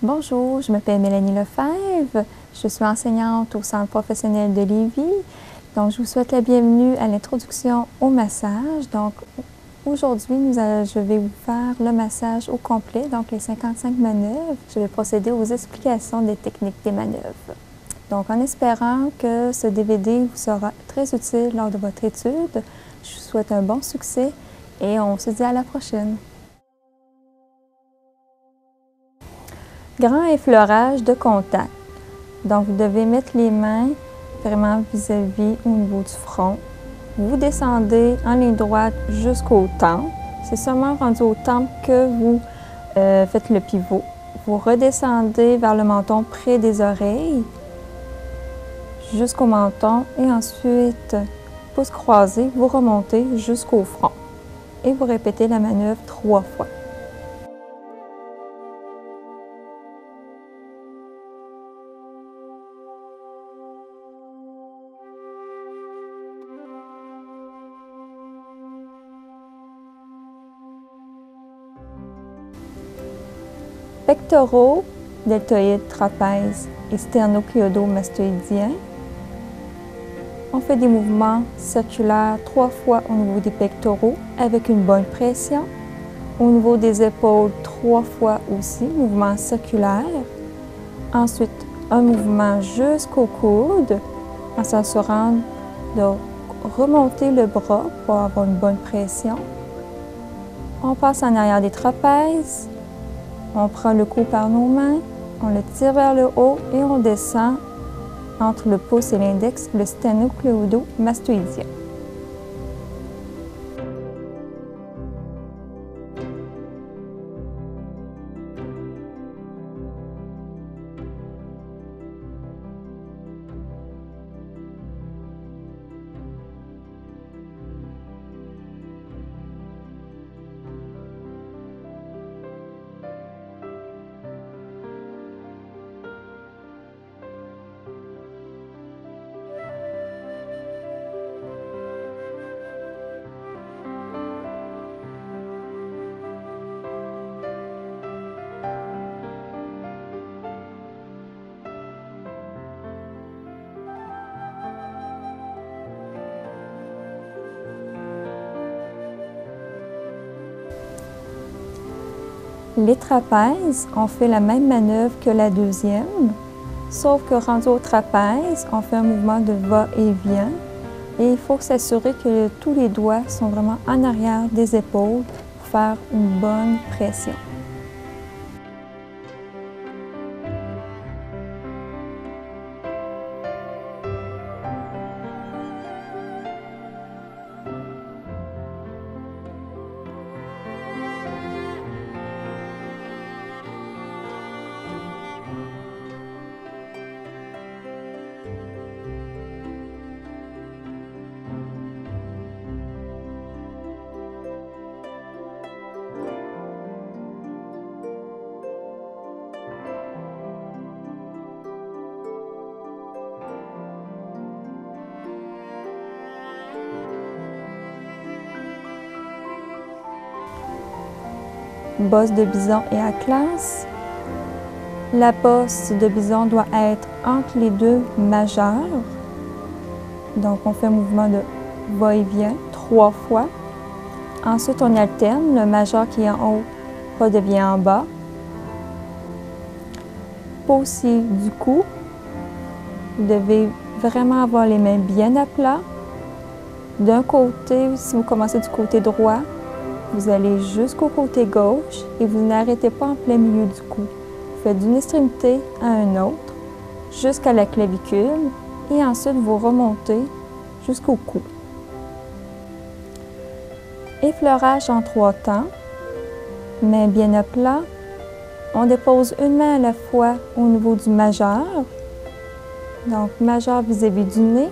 Bonjour, je m'appelle Mélanie Lefebvre. Je suis enseignante au Centre professionnel de Lévis. Donc, je vous souhaite la bienvenue à l'introduction au massage. Donc, aujourd'hui, je vais vous faire le massage au complet, donc les 55 manœuvres. Je vais procéder aux explications des techniques des manœuvres. Donc, en espérant que ce DVD vous sera très utile lors de votre étude, je vous souhaite un bon succès et on se dit à la prochaine. Grand effleurage de contact. Donc, vous devez mettre les mains vraiment vis-à-vis au niveau du front. Vous descendez en ligne droite jusqu'au temple. C'est seulement rendu au temple que vous faites le pivot. Vous redescendez vers le menton près des oreilles jusqu'au menton et ensuite, pouce croisé, vous remontez jusqu'au front. Et vous répétez la manœuvre 3 fois. Pectoraux, deltoïdes, trapèze et sternocléodo-mastoïdien. On fait des mouvements circulaires 3 fois au niveau des pectoraux avec une bonne pression. Au niveau des épaules, 3 fois aussi, mouvement circulaire. Ensuite, un mouvement jusqu'au coude en s'assurant de remonter le bras pour avoir une bonne pression. On passe en arrière des trapèzes. On prend le cou par nos mains, on le tire vers le haut et on descend entre le pouce et l'index, le sternocléodo-mastoïdien. Les trapèzes, on fait la même manœuvre que la deuxième, sauf que rendu au trapèze, on fait un mouvement de va-et-vient et il faut s'assurer que tous les doigts sont vraiment en arrière des épaules pour faire une bonne pression. Bosse de bison et Atlas. La bosse de bison doit être entre les deux majeurs. Donc, on fait un mouvement de va-et-vient 3 fois. Ensuite, on alterne. Le majeur qui est en haut redevient en bas. Poussée du cou. Vous devez vraiment avoir les mains bien à plat. D'un côté, si vous commencez du côté droit, vous allez jusqu'au côté gauche et vous n'arrêtez pas en plein milieu du cou. Vous faites d'une extrémité à une autre jusqu'à la clavicule et ensuite vous remontez jusqu'au cou. Effleurage en 3 temps. Main bien à plat. On dépose une main à la fois au niveau du majeur. Donc majeur vis-à-vis du nez.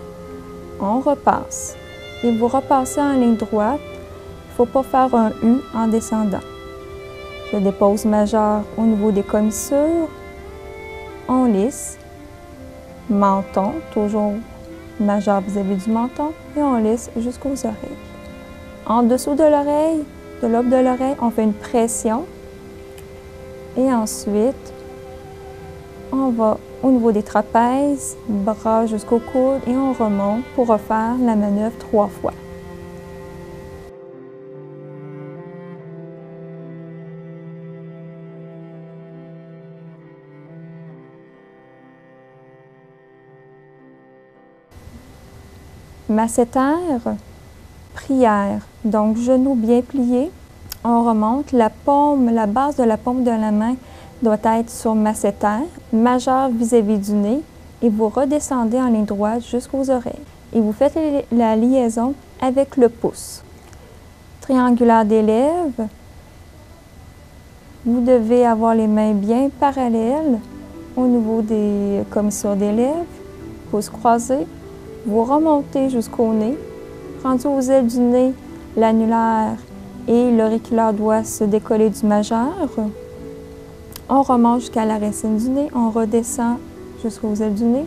On repasse. Et vous repassez en ligne droite. Il ne faut pas faire un U en descendant. Je dépose majeur au niveau des commissures. On lisse. Menton, toujours majeur vis-à-vis du menton. Et on lisse jusqu'aux oreilles. En dessous de l'oreille, de l'aube de l'oreille, on fait une pression. Et ensuite, On va au niveau des trapèzes, bras jusqu'au coude et on remonte pour refaire la manœuvre 3 fois. Masséter, prière. Donc, genoux bien pliés. On remonte. La base de la paume de la main doit être sur masséter, majeur vis-à-vis du nez, et vous redescendez en ligne droite jusqu'aux oreilles. Et vous faites la liaison avec le pouce. Triangulaire des lèvres. Vous devez avoir les mains bien parallèles au niveau des commissures des lèvres. Pouces croisés. Vous remontez jusqu'au nez. Rendu aux ailes du nez, l'annulaire et l'auriculaire doivent se décoller du majeur. On remonte jusqu'à la racine du nez. On redescend jusqu'aux ailes du nez.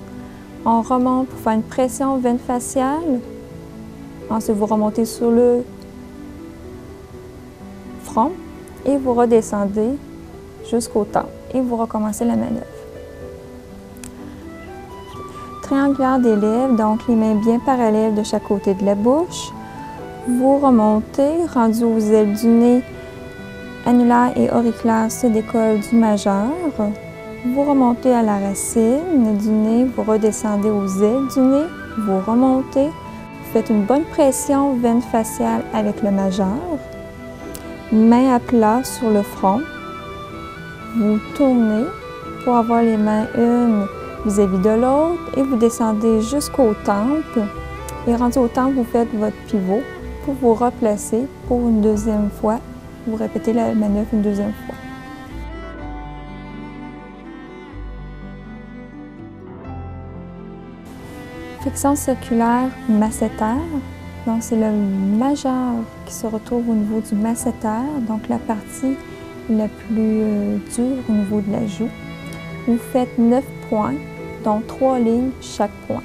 On remonte pour faire une pression veine faciale. Ensuite, vous remontez sur le front et vous redescendez jusqu'au temple. Et vous recommencez la manœuvre. Triangulaire des lèvres, donc les mains bien parallèles de chaque côté de la bouche. Vous remontez, rendu aux ailes du nez, annulaire et auriculaire se décollent du majeur. Vous remontez à la racine du nez, vous redescendez aux ailes du nez, vous remontez, vous faites une bonne pression veine faciale avec le majeur. Main à plat sur le front. Vous tournez pour avoir les mains une vis-à-vis de l'autre et vous descendez jusqu'au temple. Et rendu au temple, vous faites votre pivot pour vous replacer pour une deuxième fois. Vous répétez la manœuvre une deuxième fois. Flexion circulaire masséter. Donc, c'est le majeur qui se retrouve au niveau du masséter, donc la partie la plus dure au niveau de la joue. Vous faites 9 points, donc 3 lignes chaque point.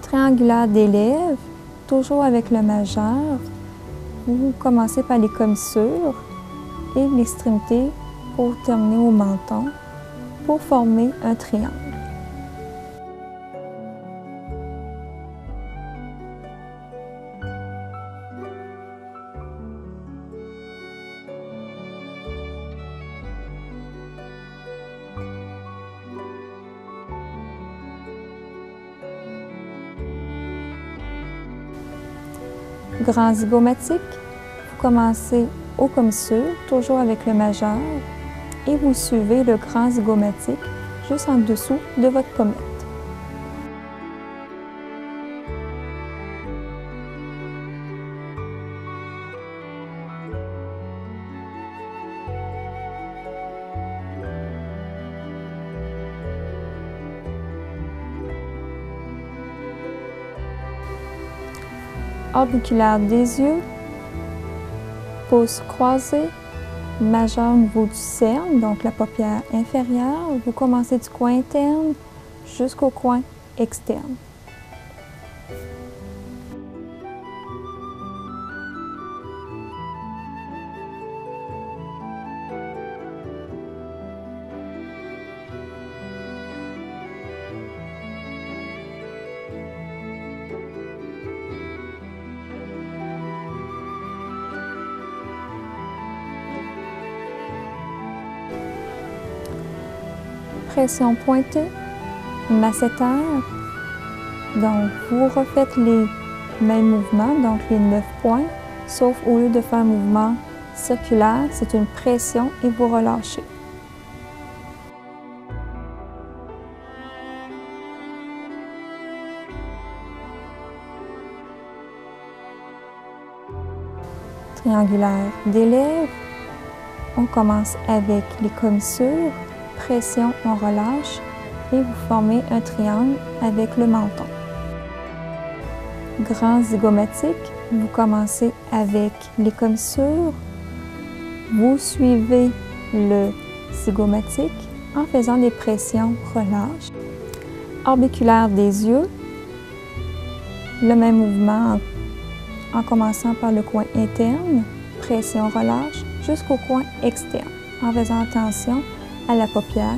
Triangulaire des lèvres, toujours avec le majeur. Vous commencez par les commissures et l'extrémité pour terminer au menton pour former un triangle. Grand zygomatique, vous commencez aux commissures, toujours avec le majeur, et vous suivez le grand zygomatique juste en dessous de votre pommette. Orbiculaire des yeux, pouces croisés, majeur au niveau du cerne, donc la paupière inférieure. Vous commencez du coin interne jusqu'au coin externe. pression pointée, masséter. Donc, vous refaites les mêmes mouvements, donc les 9 points, sauf au lieu de faire un mouvement circulaire, c'est une pression et vous relâchez. Triangulaire des lèvres. On commence avec les commissures, pression, on relâche et vous formez un triangle avec le menton. Grand zygomatique, vous commencez avec les commissures, vous suivez le zygomatique en faisant des pressions, relâche. Orbiculaire des yeux, le même mouvement en commençant par le coin interne, pression, relâche, jusqu'au coin externe, en faisant attention à la paupière.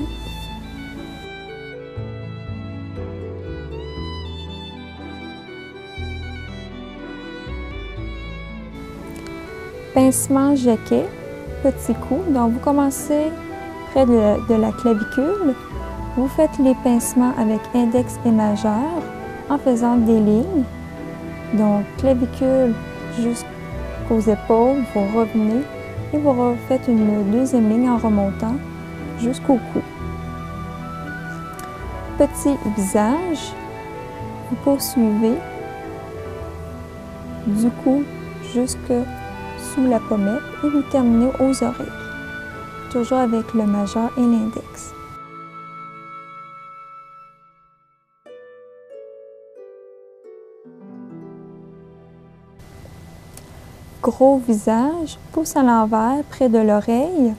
Pincement jaquet, petit coup. Donc, vous commencez près de la clavicule. Vous faites les pincements avec index et majeur en faisant des lignes. Donc, clavicule jusqu'aux épaules, vous revenez et vous refaites une deuxième ligne en remontant jusqu'au cou. Petit visage, vous poursuivez du cou jusque sous la pommette et vous terminez aux oreilles, toujours avec le majeur et l'index. Gros visage, pouce à l'envers, près de l'oreille.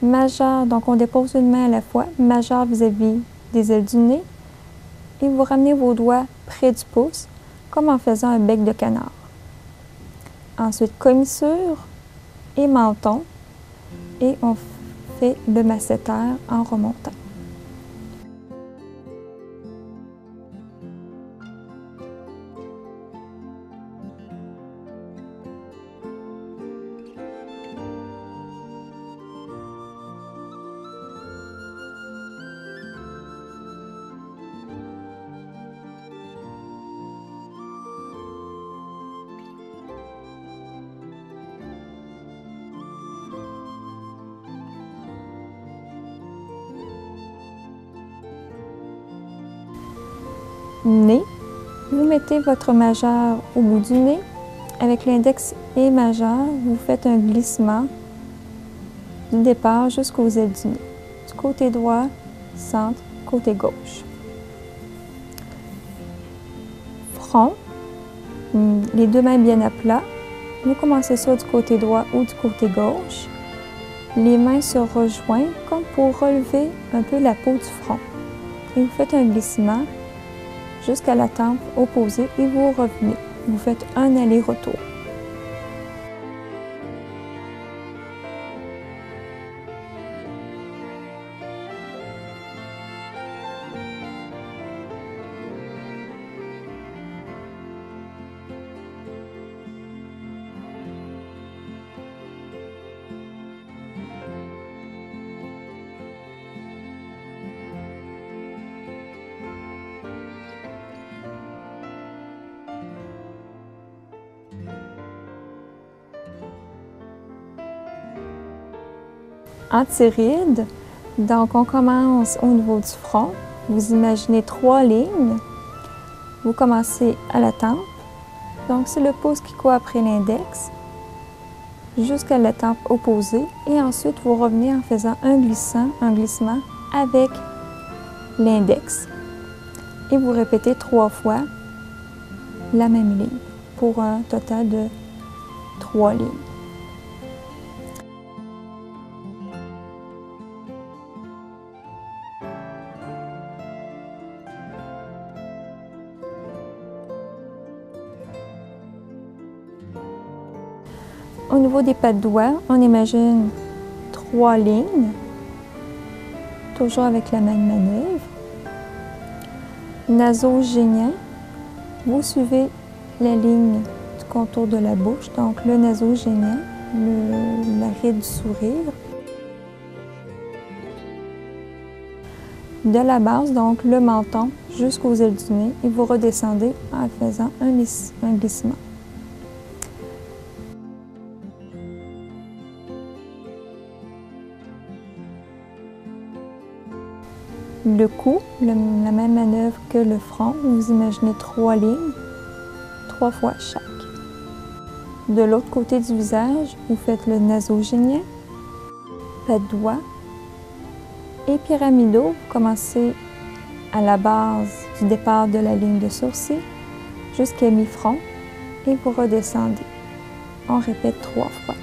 Majeur, donc on dépose une main à la fois, majeur vis-à-vis des ailes du nez. Et vous ramenez vos doigts près du pouce, comme en faisant un bec de canard. Ensuite, commissure et menton. Et on fait le masséter en remontant. Nez, vous mettez votre majeur au bout du nez. Avec l'index et majeur, vous faites un glissement du départ jusqu'aux ailes du nez. Du côté droit, centre, côté gauche. Front, les deux mains bien à plat. Vous commencez soit du côté droit ou du côté gauche. Les mains se rejoignent comme pour relever un peu la peau du front. Et vous faites un glissement jusqu'à la tempe opposée et vous revenez. Vous faites un aller-retour. Antiride, donc on commence au niveau du front. Vous imaginez 3 lignes. Vous commencez à la tempe. Donc c'est le pouce qui court après l'index jusqu'à la tempe opposée. Et ensuite vous revenez en faisant un glissement avec l'index. Et vous répétez 3 fois la même ligne pour un total de 3 lignes. Au niveau des pas de doigts, on imagine 3 lignes, toujours avec la même manœuvre. Nasogénien, vous suivez la ligne du contour de la bouche, donc le nasogénien, la ride du sourire. de la base, donc le menton, jusqu'aux ailes du nez et vous redescendez en faisant un glissement. Le cou, la même manœuvre que le front, vous imaginez 3 lignes, 3 fois chaque. De l'autre côté du visage, vous faites le nasogénien, pas de doigts et pyramidaux. Vous commencez à la base du départ de la ligne de sourcil jusqu'à mi-front et vous redescendez. On répète 3 fois.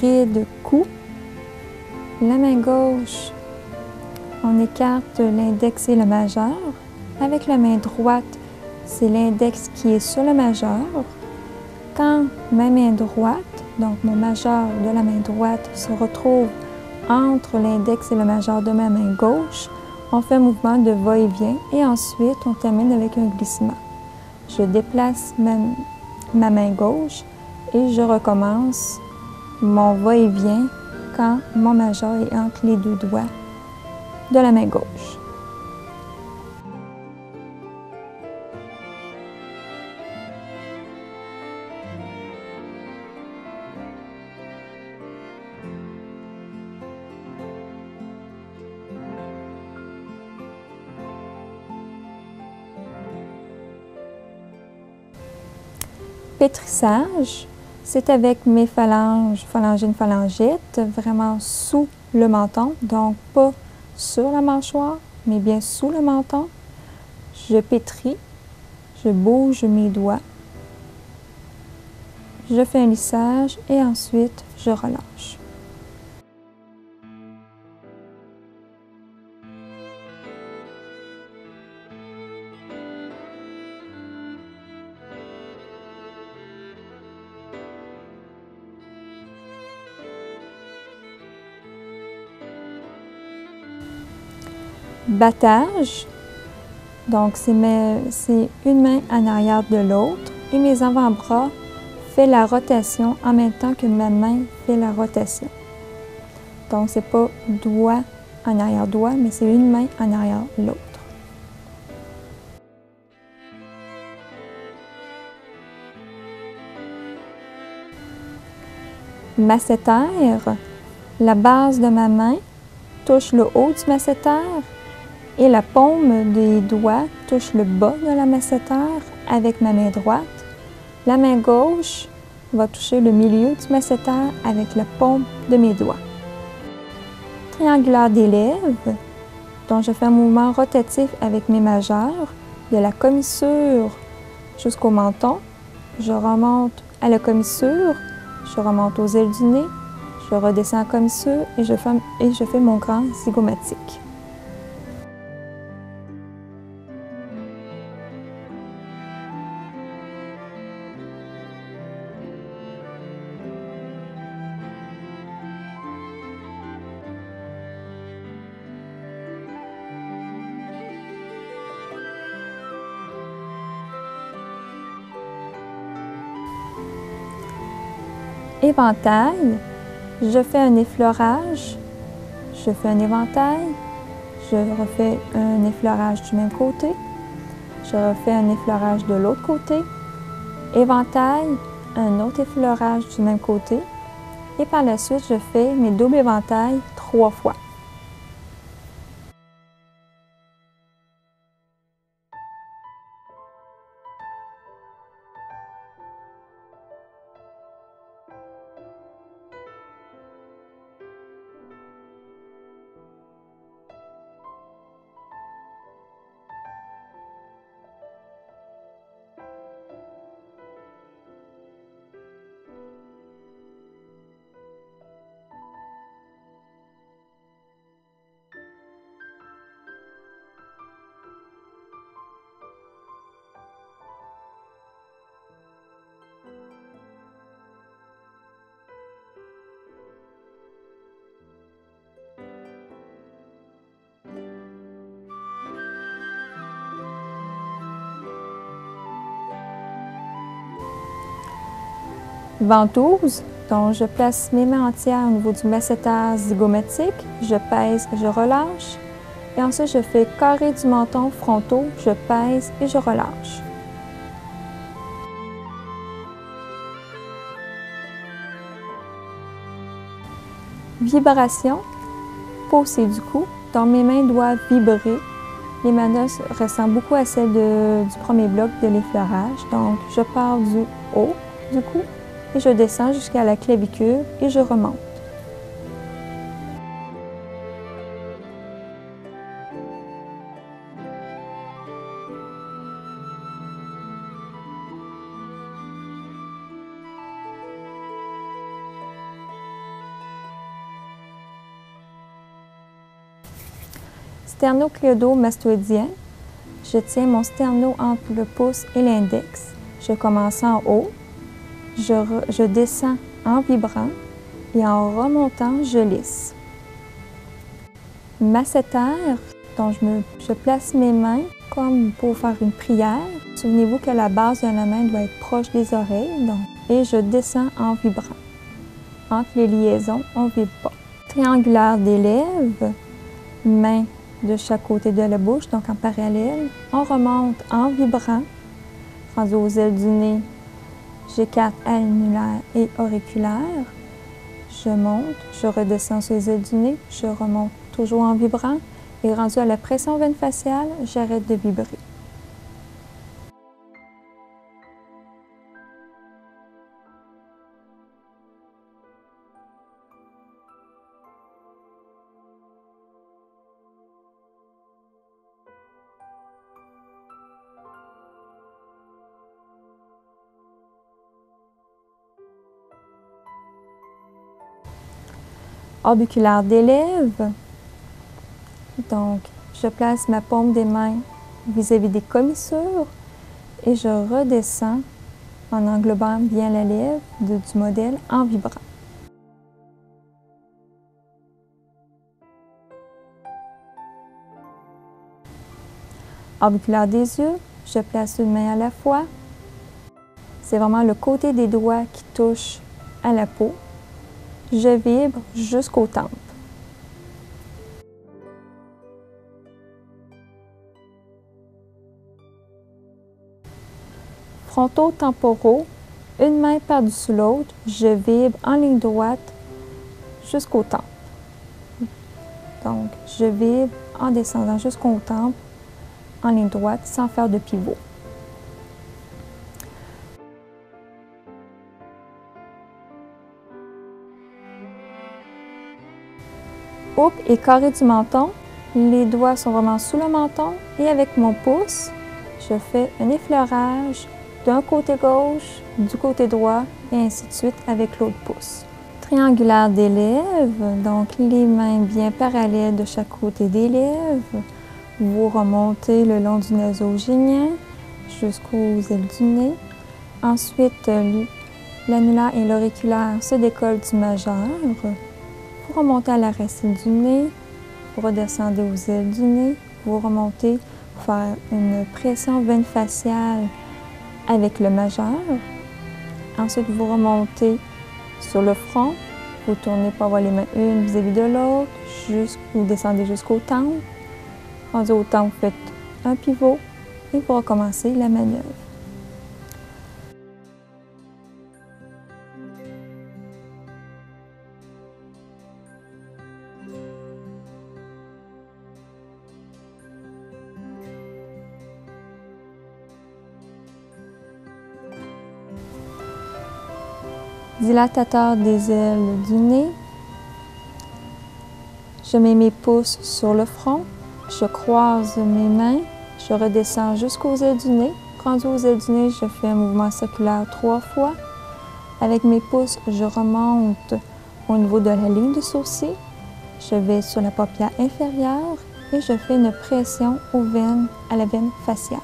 Ride cou. La main gauche, on écarte l'index et le majeur. Avec la main droite, c'est l'index qui est sur le majeur. Quand ma main droite, donc mon majeur de la main droite, se retrouve entre l'index et le majeur de ma main gauche, on fait un mouvement de va-et-vient et ensuite on termine avec un glissement. Je déplace ma main gauche et je recommence mon va-et-vient quand mon majeur est entre les 2 doigts de la main gauche. Pétrissage, c'est avec mes phalanges, phalangines, phalangites, vraiment sous le menton, donc pas sur la mâchoire, mais bien sous le menton. Je pétris, je bouge mes doigts, je fais un lissage et ensuite je relâche. Battage, donc c'est une main en arrière de l'autre et mes avant-bras font la rotation en même temps que ma main fait la rotation. Donc c'est pas doigt en arrière doigt, mais c'est une main en arrière l'autre. Masséter, la base de ma main touche le haut du masséter et la paume des doigts touche le bas de la masséter avec ma main droite. La main gauche va toucher le milieu du masséter avec la paume de mes doigts. Triangulaire des lèvres, dont je fais un mouvement rotatif avec mes majeurs, de la commissure jusqu'au menton. Je remonte à la commissure, je remonte aux ailes du nez, je redescends à la commissure et je fais mon grand zygomatique. Éventail, je fais un effleurage, je fais un éventail, je refais un effleurage du même côté, je refais un effleurage de l'autre côté, éventail, un autre effleurage du même côté et par la suite je fais mes doubles éventails 3 fois. Ventouse, donc je place mes mains entières au niveau du masséter zygomatique, je pèse, je relâche. Et ensuite, je fais carré du menton frontaux, je pèse et je relâche. Vibration, poussée du cou, donc mes mains doivent vibrer. Les manœuvres ressemblent beaucoup à celles du premier bloc de l'effleurage. Donc, je pars du haut du cou et je descends jusqu'à la clavicule et je remonte. Sternocléodo-mastoïdien, je tiens mon sterno entre le pouce et l'index. Je commence en haut, je descends en vibrant et en remontant, je lisse. Masséter, donc je place mes mains comme pour faire une prière. Souvenez-vous que la base de la main doit être proche des oreilles, donc, et je descends en vibrant. Entre les liaisons, on ne vibre pas. Triangulaire des lèvres, main de chaque côté de la bouche, donc en parallèle. On remonte en vibrant, rendu aux ailes du nez, j'écarte annulaire et auriculaire. Je monte, je redescends sur les ailes du nez, je remonte toujours en vibrant et rendu à la pression veine faciale, j'arrête de vibrer. Orbiculaire des lèvres, donc je place ma paume des mains vis-à-vis des commissures et je redescends en englobant bien la lèvre du modèle en vibrant. Orbiculaire des yeux, je place une main à la fois. C'est vraiment le côté des doigts qui touche à la peau. Je vibre jusqu'aux tempes. Frontaux temporaux, une main par-dessus l'autre, je vibre en ligne droite jusqu'aux tempes. Donc, je vibre en descendant jusqu'aux tempes, en ligne droite, sans faire de pivot. Houppe et carré du menton, les doigts sont vraiment sous le menton et avec mon pouce, je fais un effleurage d'un côté gauche, du côté droit et ainsi de suite avec l'autre pouce. Triangulaire des lèvres, donc les mains bien parallèles de chaque côté des lèvres. Vous remontez le long du nasogénien jusqu'aux ailes du nez. Ensuite, l'annulaire et l'auriculaire se décollent du majeur. Vous remontez à la racine du nez, vous redescendez aux ailes du nez, vous remontez pour faire une pression veine faciale avec le majeur. Ensuite, vous remontez sur le front, vous tournez pour avoir les mains une vis-à-vis de l'autre, vous descendez jusqu'aux tempes. Rendu aux tempes, vous faites un pivot et vous recommencez la manœuvre. Dilatateur des ailes du nez. Je mets mes pouces sur le front, je croise mes mains, je redescends jusqu'aux ailes du nez. Rendu aux ailes du nez, je fais un mouvement circulaire 3 fois. Avec mes pouces, je remonte au niveau de la ligne du sourcil. Je vais sur la paupière inférieure et je fais une pression aux veines, à la veine faciale.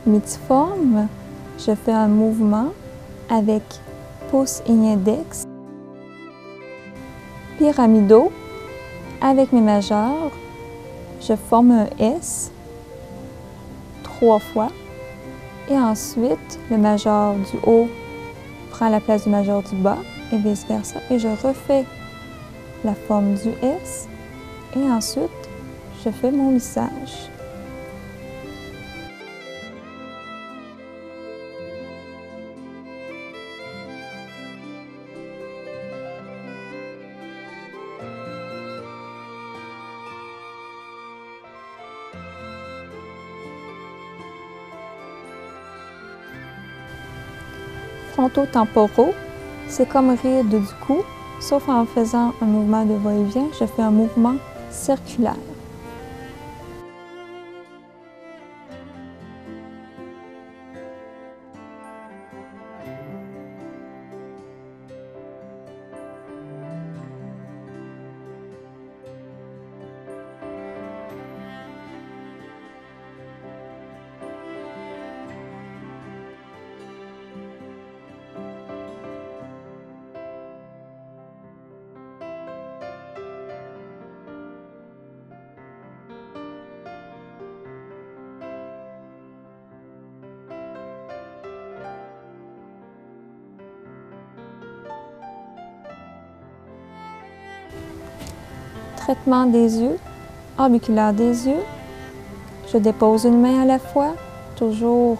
Mitiforme, je fais un mouvement avec pouce et index. Pyramidaux, avec mes majeurs, je forme un S 3 fois. Et ensuite, le majeur du haut prend la place du majeur du bas et vice-versa. Et je refais la forme du S. Et ensuite, je fais mon lissage. Frontotemporaux, c'est comme ride du cou, sauf en faisant un mouvement de va-et-vient, je fais un mouvement circulaire. Traitement des yeux, orbiculaire des yeux. Je dépose une main à la fois, toujours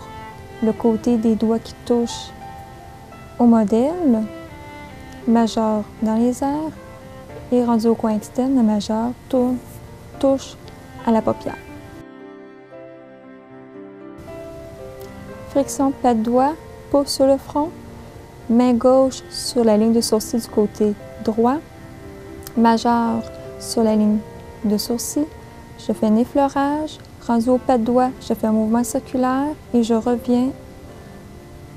le côté des doigts qui touchent au modèle, majeur dans les airs, et rendu au coin externe, le majeur touche à la paupière. Friction plat de doigt, pouce sur le front, main gauche sur la ligne de sourcil du côté droit, majeur sur la ligne de sourcil, je fais un effleurage, rendu au pas de doigt, je fais un mouvement circulaire et je reviens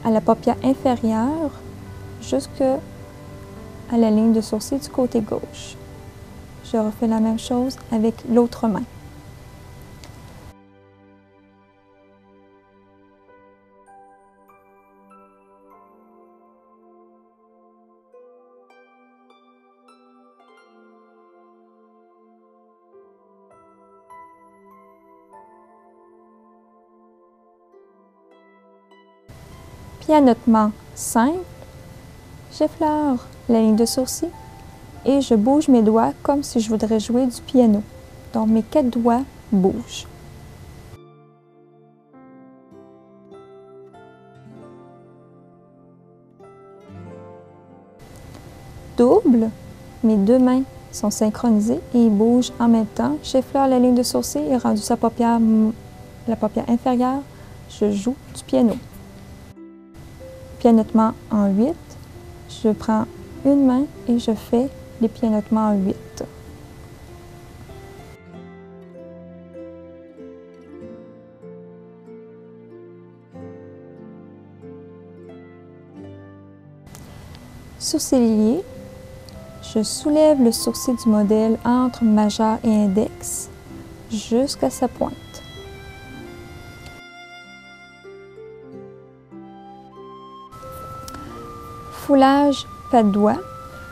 à la paupière inférieure jusqu'à la ligne de sourcil du côté gauche. Je refais la même chose avec l'autre main. Pianotement simple, j'effleure la ligne de sourcil et je bouge mes doigts comme si je voudrais jouer du piano. Donc mes 4 doigts bougent. Double, mes 2 mains sont synchronisées et ils bougent en même temps. J'effleure la ligne de sourcil et rendu sa paupière, la paupière inférieure, je joue du piano. Pianotement en 8, je prends une main et je fais les pianotements en 8. Sourcilier, je soulève le sourcil du modèle entre majeur et index jusqu'à sa pointe. Foulage pas de doigt.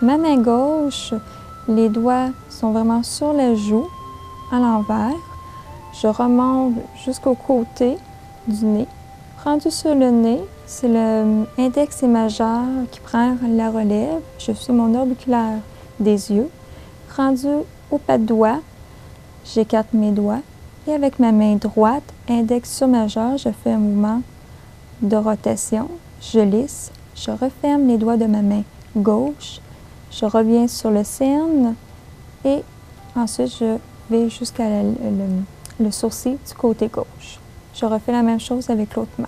Ma main gauche, les doigts sont vraiment sur la joue, à l'envers. Je remonte jusqu'au côté du nez. Rendu sur le nez, c'est l'index et majeur qui prend la relève. Je suis mon orbiculaire des yeux. Rendu au pas de doigt, j'écarte mes doigts. Et avec ma main droite, index sur majeur, je fais un mouvement de rotation. Je lisse. Je referme les doigts de ma main gauche, je reviens sur le cerne et ensuite je vais jusqu'à le sourcil du côté gauche. Je refais la même chose avec l'autre main.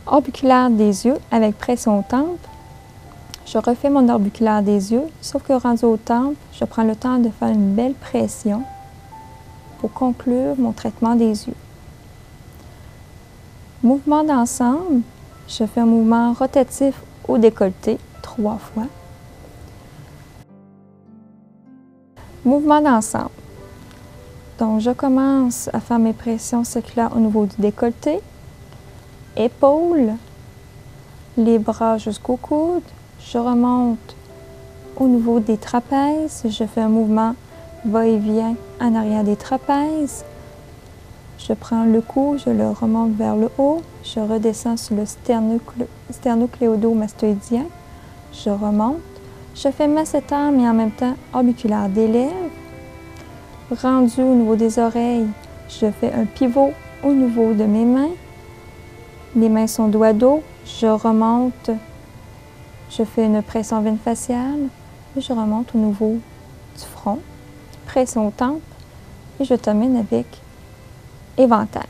Orbiculaire des yeux avec pression au temple. Je refais mon orbiculaire des yeux, sauf que rendu au temple, je prends le temps de faire une belle pression pour pour conclure mon traitement des yeux. Mouvement d'ensemble, je fais un mouvement rotatif au décolleté 3 fois. Mouvement d'ensemble. Donc, je commence à faire mes pressions circulaires au niveau du décolleté, épaules, les bras jusqu'au coude. Je remonte au niveau des trapèzes. Je fais un mouvement va-et-vient en arrière des trapèzes. Je prends le cou, je le remonte vers le haut. Je redescends sur le sternocléodo-mastoïdien. Je remonte. Je fais masséter, mais en même temps orbiculaire des lèvres. Rendu au niveau des oreilles, je fais un pivot au niveau de mes mains. Les mains sont dos à dos. Je remonte. Je fais une pression veine faciale. Et je remonte au niveau du front. Pression aux tempes. Et je termine avec éventail.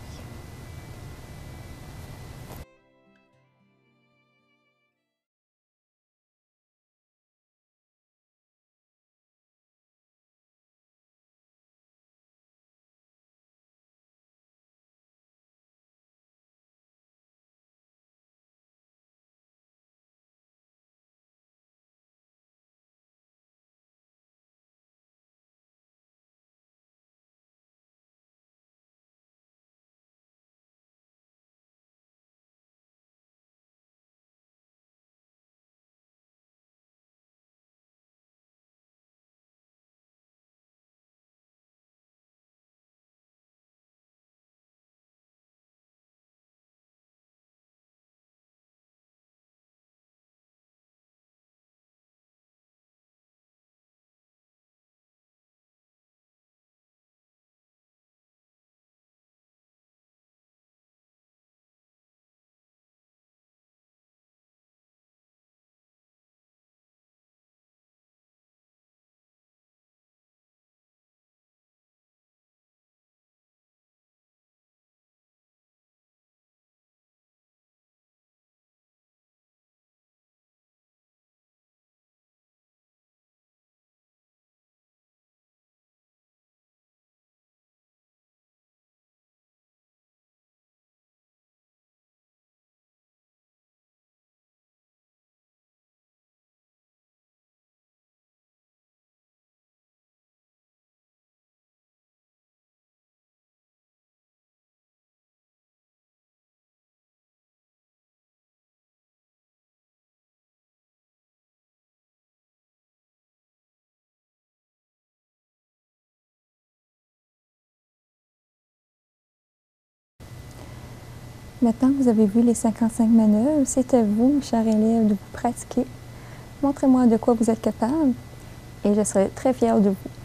Maintenant que vous avez vu les 55 manœuvres, c'est à vous, mes chers élèves, de vous pratiquer. Montrez-moi de quoi vous êtes capable et je serai très fière de vous.